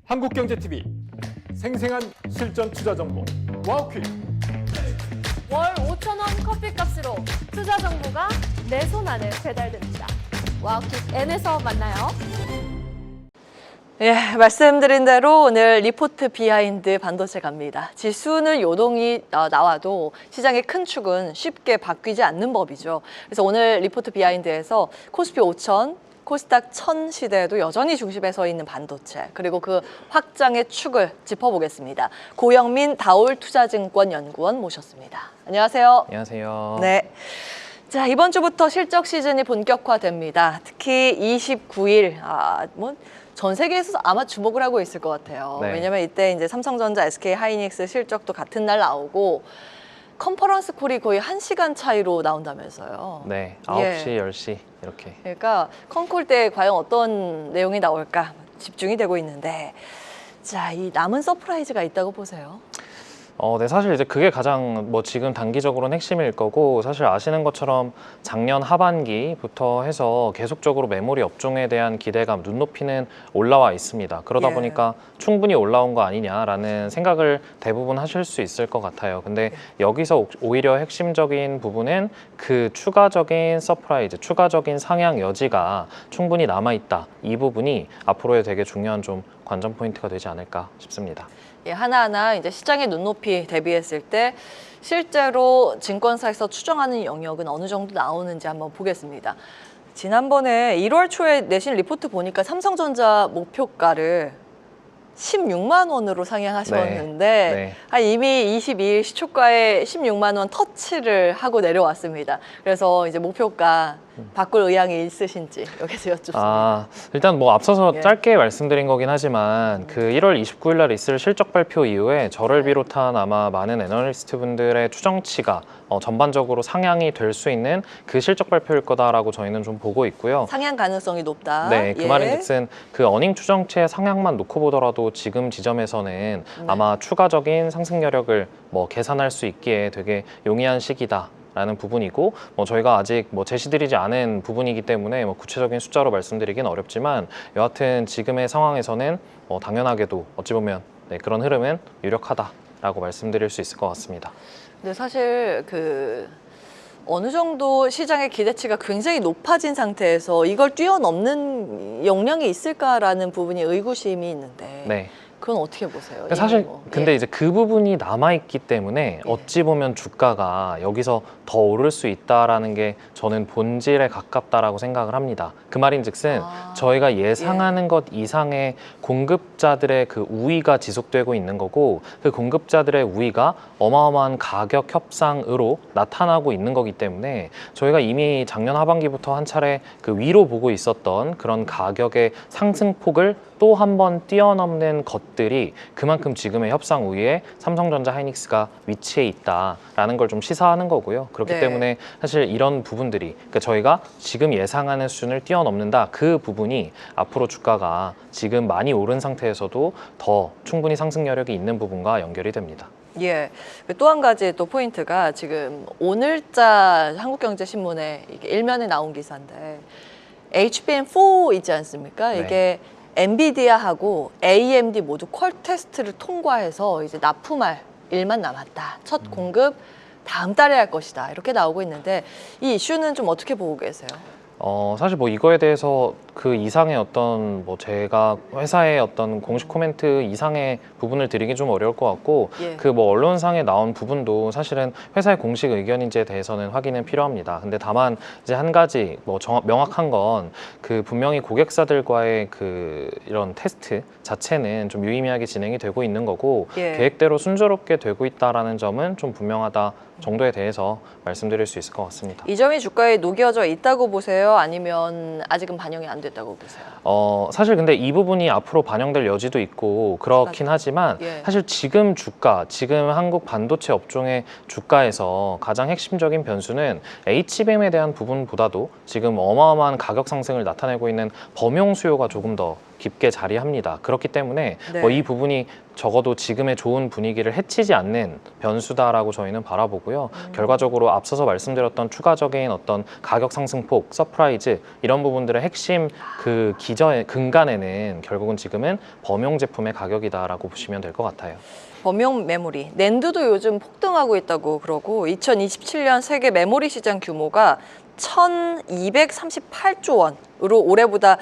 한국경제TV 생생한 실전 투자 정보 와우퀴즈. 월 5,000원 커피값으로 투자 정보가 내 손 안에 배달됩니다. 와우킥 N에서 만나요. 예, 말씀드린 대로 오늘 리포트 비하인드 반도체 갑니다. 지수는 요동이 나와도 시장의 큰 축은 쉽게 바뀌지 않는 법이죠. 그래서 오늘 리포트 비하인드에서 코스피 5,000, 코스닥 1,000 시대에도 여전히 중심에 서 있는 반도체, 그리고 그 확장의 축을 짚어보겠습니다. 고영민 다올투자증권 연구원 모셨습니다. 안녕하세요. 안녕하세요. 네. 자, 이번 주부터 실적 시즌이 본격화됩니다. 특히 29일, 전 세계에서 아마 주목을 하고 있을 것 같아요. 네. 왜냐면 이때 이제 삼성전자, SK 하이닉스 실적도 같은 날 나오고 컨퍼런스 콜이 거의 1시간 차이로 나온다면서요. 네, 9시, 10시 이렇게. 그러니까 컨콜 때 과연 어떤 내용이 나올까 집중이 되고 있는데, 자, 이 남은 서프라이즈가 있다고 보세요. 네, 사실 이제 그게 가장 지금 단기적으로는 핵심일 거고, 사실 아시는 것처럼 작년 하반기부터 해서 계속적으로 메모리 업종에 대한 기대감, 눈높이는 올라와 있습니다. 그러다 예. 보니까 충분히 올라온 거 아니냐라는 생각을 대부분 하실 수 있을 것 같아요. 근데 여기서 오히려 핵심적인 부분은 그 추가적인 서프라이즈, 추가적인 상향 여지가 충분히 남아있다. 이 부분이 앞으로의 되게 중요한 좀 관전 포인트가 되지 않을까 싶습니다. 예, 하나하나 이제 시장의 눈높이 대비했을 때 실제로 증권사에서 추정하는 영역은 어느 정도 나오는지 한번 보겠습니다. 지난번에 1월 초에 내신 리포트 보니까 삼성전자 목표가를 16만 원으로 상향하셨는데 네. 이미 22일 시초가에 16만 원 터치를 하고 내려왔습니다. 그래서 이제 목표가 바꿀 의향이 있으신지 여기서 여쭙습니다. 일단 앞서서 예. 짧게 말씀드린 거긴 하지만 그 1월 29일 날 있을 실적 발표 이후에 저를 비롯한 아마 많은 애널리스트 분들의 추정치가 전반적으로 상향이 될 수 있는 그 실적 발표일 거다라고 저희는 좀 보고 있고요. 상향 가능성이 높다. 네, 그 예. 말인즉슨 그 어닝 추정치의 상향만 놓고 보더라도 지금 지점에서는 아마 추가적인 상승 여력을 계산할 수 있기에 되게 용이한 시기다. 라는 부분이고, 저희가 아직 제시드리지 않은 부분이기 때문에 구체적인 숫자로 말씀드리긴 어렵지만, 여하튼 지금의 상황에서는 당연하게도 어찌 보면 그런 흐름은 유력하다라고 말씀드릴 수 있을 것 같습니다. 근데 사실 어느 정도 시장의 기대치가 굉장히 높아진 상태에서 이걸 뛰어넘는 역량이 있을까라는 부분이 의구심이 있는데, 네. 그건 어떻게 보세요? 사실 근데 이제 그 부분이 남아있기 때문에 어찌 보면 주가가 여기서 더 오를 수 있다라는 게 저는 본질에 가깝다라고 생각을 합니다. 그 말인즉슨 저희가 예상하는 것 이상의 공급자들의 그 우위가 지속되고 있는 거고, 그 공급자들의 우위가 어마어마한 가격 협상으로 나타나고 있는 거기 때문에 저희가 이미 작년 하반기부터 한 차례 그 위로 보고 있었던 그런 가격의 상승폭을 또 한 번 뛰어넘는 것들이 그만큼 지금의 협상 우위에 삼성전자 하이닉스가 위치해 있다라는 걸 좀 시사하는 거고요. 그렇기 네. 때문에 사실 이런 부분들이, 그러니까 저희가 지금 예상하는 수준을 뛰어넘는다, 그 부분이 앞으로 주가가 지금 많이 오른 상태에서도 더 충분히 상승 여력이 있는 부분과 연결이 됩니다. 예. 또 한 가지 또 포인트가 지금 오늘자 한국경제신문에 이게 일면에 나온 기사인데, HBM4 있지 않습니까? 네. 이게 엔비디아하고 AMD 모두 퀄 테스트를 통과해서 이제 납품할 일만 남았다. 첫 공급 다음 달에 할 것이다. 이렇게 나오고 있는데, 이 이슈는 좀 어떻게 보고 계세요? 사실 이거에 대해서 그 이상의 어떤 제가 회사의 어떤 공식 코멘트 이상의 부분을 드리기 좀 어려울 것 같고, 예. 그 언론상에 나온 부분도 사실은 회사의 공식 의견인지에 대해서는 확인은 필요합니다. 근데 다만 이제 한 가지 명확한 건 그 분명히 고객사들과의 그 이런 테스트 자체는 좀 유의미하게 진행이 되고 있는 거고, 예. 계획대로 순조롭게 되고 있다라는 점은 좀 분명하다 정도에 대해서 말씀드릴 수 있을 것 같습니다. 이 점이 주가에 녹여져 있다고 보세요? 아니면 아직은 반영이 안 됐다고 보세요? 사실 근데 이 부분이 앞으로 반영될 여지도 있고 그렇긴 하지만, 예. 사실 지금 한국 반도체 업종의 주가에서 가장 핵심적인 변수는 HBM에 대한 부분보다도 지금 어마어마한 가격 상승을 나타내고 있는 범용 수요가 조금 더 깊게 자리합니다. 그렇기 때문에 네. 뭐 이 부분이 적어도 지금의 좋은 분위기를 해치지 않는 변수다라고 저희는 바라보고요. 결과적으로 앞서서 말씀드렸던 추가적인 어떤 가격 상승폭, 서프라이즈 이런 부분들의 핵심 그 근간에는 결국은 지금은 범용 제품의 가격이다라고 보시면 될 것 같아요. 범용 메모리, 낸드도 요즘 폭등하고 있다고 그러고 2027년 세계 메모리 시장 규모가 1,238조 원으로 올해보다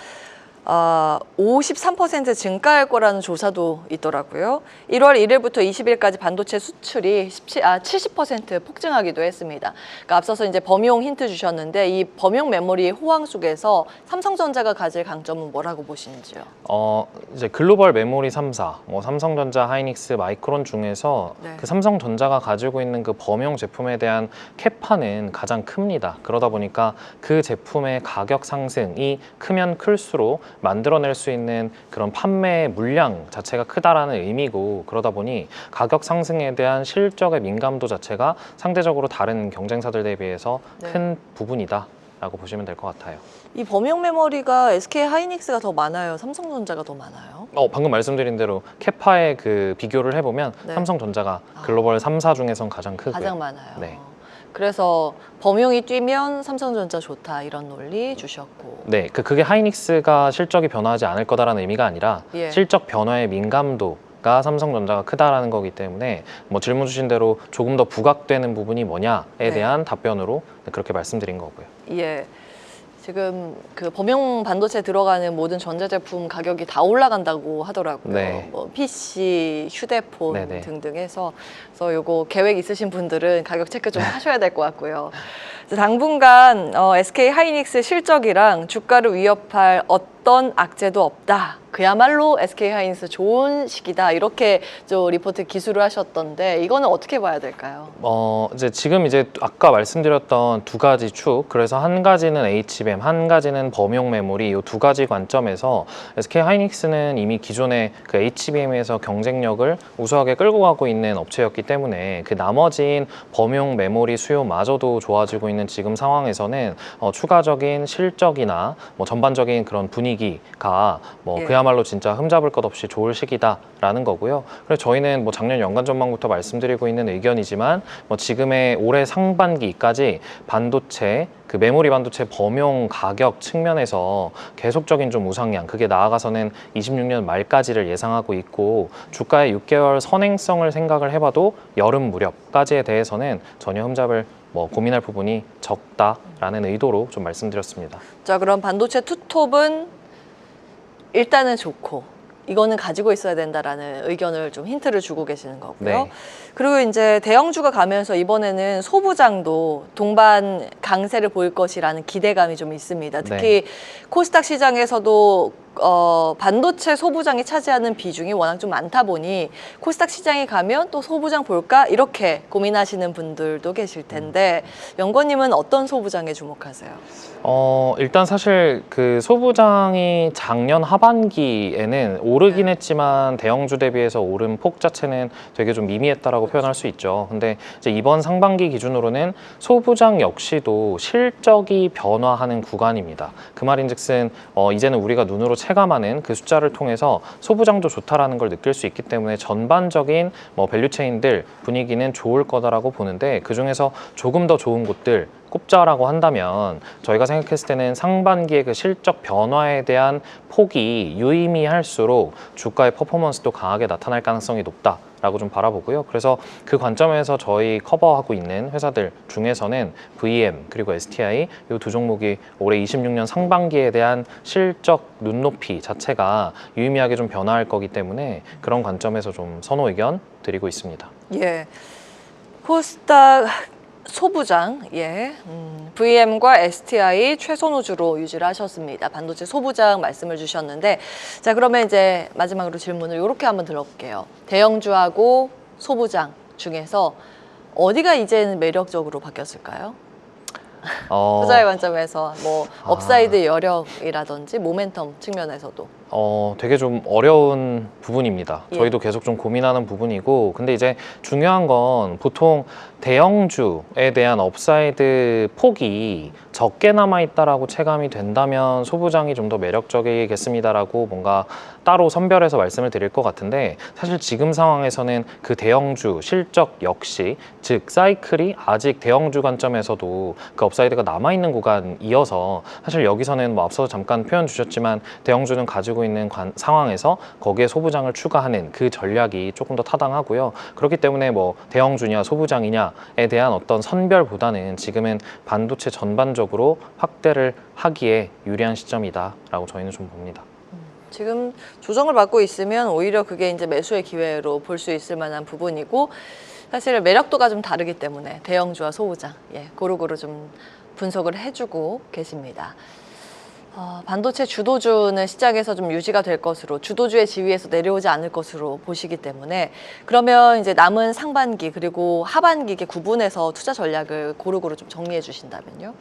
53% 증가할 거라는 조사도 있더라고요. 1월 1일부터 20일까지 반도체 수출이 70% 폭증하기도 했습니다. 그러니까 앞서서 이제 범용 힌트 주셨는데 이 범용 메모리 호황 속에서 삼성전자가 가질 강점은 뭐라고 보시는지요? 이제 글로벌 메모리 3사, 뭐 삼성전자, 하이닉스, 마이크론 중에서 네. 그 삼성전자가 가지고 있는 그 범용 제품에 대한 캐파는 가장 큽니다. 그러다 보니까 그 제품의 가격 상승이 크면 클수록 만들어낼 수 있는 그런 판매 물량 자체가 크다라는 의미고, 그러다 보니 가격 상승에 대한 실적의 민감도 자체가 상대적으로 다른 경쟁사들 대비해서 네. 큰 부분이다라고 보시면 될 것 같아요. 이 범용 메모리가 SK 하이닉스가 더 많아요? 삼성전자가 더 많아요? 방금 말씀드린 대로 캐파의 그 비교를 해보면 네. 삼성전자가 글로벌 3사 중에선 가장 크고요. 가장 많아요. 네. 그래서 범용이 뛰면 삼성전자 좋다 이런 논리 주셨고. 네, 그게 하이닉스가 실적이 변화하지 않을 거다라는 의미가 아니라 예. 실적 변화의 민감도가 삼성전자가 크다라는 거기 때문에 뭐 질문 주신 대로 조금 더 부각되는 부분이 뭐냐에 네. 대한 답변으로 그렇게 말씀드린 거고요. 예. 지금 그 범용 반도체 들어가는 모든 전자제품 가격이 다 올라간다고 하더라고요. 네. 뭐 PC, 휴대폰 네네. 등등 해서 그래서 요거 계획 있으신 분들은 가격 체크 좀 하셔야 될 것 같고요. 그래서 당분간 SK 하이닉스 실적이랑 주가를 위협할 어떤 악재도 없다. 그야말로 SK 하이닉스 좋은 시기다. 이렇게 저 리포트 기술을 하셨던데 이거는 어떻게 봐야 될까요? 지금 아까 말씀드렸던 두 가지 축, 그래서 한 가지는 HBM, 한 가지는 범용 메모리, 이 두 가지 관점에서 SK 하이닉스는 이미 기존의 그 HBM에서 경쟁력을 우수하게 끌고 가고 있는 업체였기 때문에 그 나머지인 범용 메모리 수요마저도 좋아지고 있는 지금 상황에서는 추가적인 실적이나 뭐 전반적인 그런 분위기가 뭐 예. 그야말로 진짜 흠잡을 것 없이 좋을 시기다라는 거고요. 그래서 저희는 뭐 작년 연간 전망부터 말씀드리고 있는 의견이지만 뭐 지금의 올해 상반기까지 반도체 그 메모리 반도체 범용 가격 측면에서 계속적인 좀 우상향, 그게 나아가서는 26년 말까지를 예상하고 있고, 주가의 6개월 선행성을 생각을 해봐도 여름 무렵까지에 대해서는 전혀 흠잡을 뭐 고민할 부분이 적다라는 의도로 좀 말씀드렸습니다. 자, 그럼 반도체 투톱은 일단은 좋고 이거는 가지고 있어야 된다라는 의견을 좀 힌트를 주고 계시는 거고요. 네. 그리고 이제 대형주가 가면서 이번에는 소부장도 동반 강세를 보일 것이라는 기대감이 좀 있습니다. 특히 코스닥 시장에서도 반도체 소부장이 차지하는 비중이 워낙 좀 많다 보니 코스닥 시장에 가면 또 소부장 볼까 이렇게 고민하시는 분들도 계실 텐데 연구원님은 어떤 소부장에 주목하세요? 일단 사실 그 소부장이 작년 하반기에는 오르긴 했지만 대형주 대비해서 오른 폭 자체는 되게 좀 미미했다라고 표현할 수 있죠. 근데 이제 이번 상반기 기준으로는 소부장 역시도 실적이 변화하는 구간입니다. 그 말인즉슨 이제는 우리가 눈으로 체감하는 그 숫자를 통해서 소부장도 좋다라는 걸 느낄 수 있기 때문에 전반적인 뭐 밸류체인들 분위기는 좋을 거다라고 보는데, 그 중에서 조금 더 좋은 곳들 꼽자라고 한다면 저희가 생각했을 때는 상반기의 그 실적 변화에 대한 폭이 유의미할수록 주가의 퍼포먼스도 강하게 나타날 가능성이 높다라고 좀 바라보고요. 그래서 그 관점에서 저희 커버하고 있는 회사들 중에서는 VM 그리고 STI 이 두 종목이 올해 26년 상반기에 대한 실적 눈높이 자체가 유의미하게 좀 변화할 거기 때문에 그런 관점에서 좀 선호 의견 드리고 있습니다. 예, 코스닥 소부장, VM과 STI 최선호주로 유지를 하셨습니다. 반도체 소부장 말씀을 주셨는데, 자, 그러면 이제 마지막으로 질문을 이렇게 한번 들어볼게요. 대형주하고 소부장 중에서 어디가 이제는 매력적으로 바뀌었을까요? 투자의 관점에서 뭐 업사이드 여력이라든지 모멘텀 측면에서도. 되게 좀 어려운 부분입니다. 예. 저희도 계속 좀 고민하는 부분이고, 근데 이제 중요한 건 보통 대형주에 대한 업사이드 폭이 적게 남아있다라고 체감이 된다면 소부장이 좀 더 매력적이겠습니다라고 뭔가 따로 선별해서 말씀을 드릴 것 같은데, 사실 지금 상황에서는 그 대형주 실적 역시, 즉 사이클이 아직 대형주 관점에서도 그 업사이드가 남아있는 구간이어서 사실 여기서는 뭐 앞서 잠깐 표현 주셨지만 대형주는 가지고 있는 상황에서 거기에 소부장을 추가하는 그 전략이 조금 더 타당하고요. 그렇기 때문에 뭐 대형주냐 소부장이냐에 대한 어떤 선별보다는 지금은 반도체 전반적으로 확대를 하기에 유리한 시점이다라고 저희는 좀 봅니다. 지금 조정을 받고 있으면 오히려 그게 이제 매수의 기회로 볼 수 있을 만한 부분이고, 사실 매력도가 좀 다르기 때문에 대형주와 소부장, 고루고루 좀 분석을 해주고 계십니다. 반도체 주도주는 시장에서 좀 유지가 될 것으로, 주도주의 지위에서 내려오지 않을 것으로 보시기 때문에, 그러면 이제 남은 상반기 그리고 하반기에 구분해서 투자 전략을 고루고루 좀 정리해 주신다면요?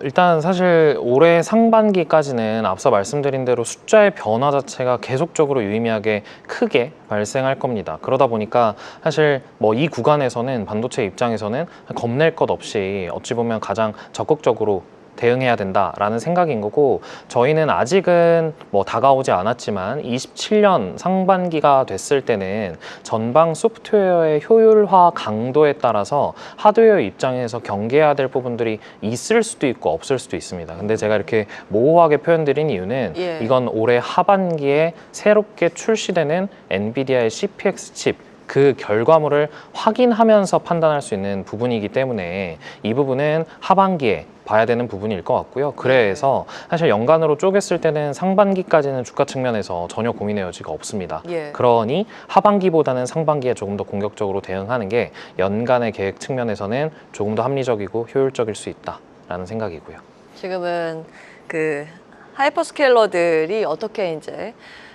일단 사실 올해 상반기까지는 앞서 말씀드린 대로 숫자의 변화 자체가 계속적으로 유의미하게 크게 발생할 겁니다. 그러다 보니까 사실 뭐 이 구간에서는 반도체 입장에서는 겁낼 것 없이 어찌 보면 가장 적극적으로 대응해야 된다라는 생각인 거고, 저희는 아직은 뭐 다가오지 않았지만 27년 상반기가 됐을 때는 전방 소프트웨어의 효율화 강도에 따라서 하드웨어 입장에서 경계해야 될 부분들이 있을 수도 있고 없을 수도 있습니다. 근데 제가 이렇게 모호하게 표현드린 이유는 이건 올해 하반기에 새롭게 출시되는 엔비디아의 CPX 칩, 그 결과물을 확인하면서 판단할 수 있는 부분이기 때문에 이 부분은 하반기에 봐야 되는 부분일 것 같고요. 그래서 사실 연간으로 쪼갰을 때는 상반기까지는 주가 측면에서 전혀 고민의 여지가 없습니다. 그러니 하반기보다는 상반기에 조금 더 공격적으로 대응하는 게 연간의 계획 측면에서는 조금 더 합리적이고 효율적일 수 있다라는 생각이고요. 지금은 그 하이퍼스케일러들이 어떻게 이제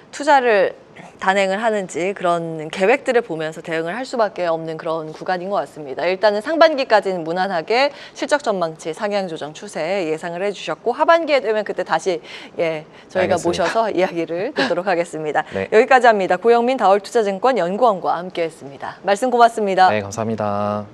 투자를 단행을 하는지 그런 계획들을 보면서 대응을 할 수밖에 없는 그런 구간인 것 같습니다. 일단은 상반기까지는 무난하게 실적 전망치 상향 조정 추세 예상을 해주셨고, 하반기에 되면 그때 다시 저희가 알겠습니다. 모셔서 이야기를 듣도록 하겠습니다. 네. 여기까지 합니다. 고영민 다올투자증권 연구원과 함께했습니다. 말씀 고맙습니다. 네, 감사합니다.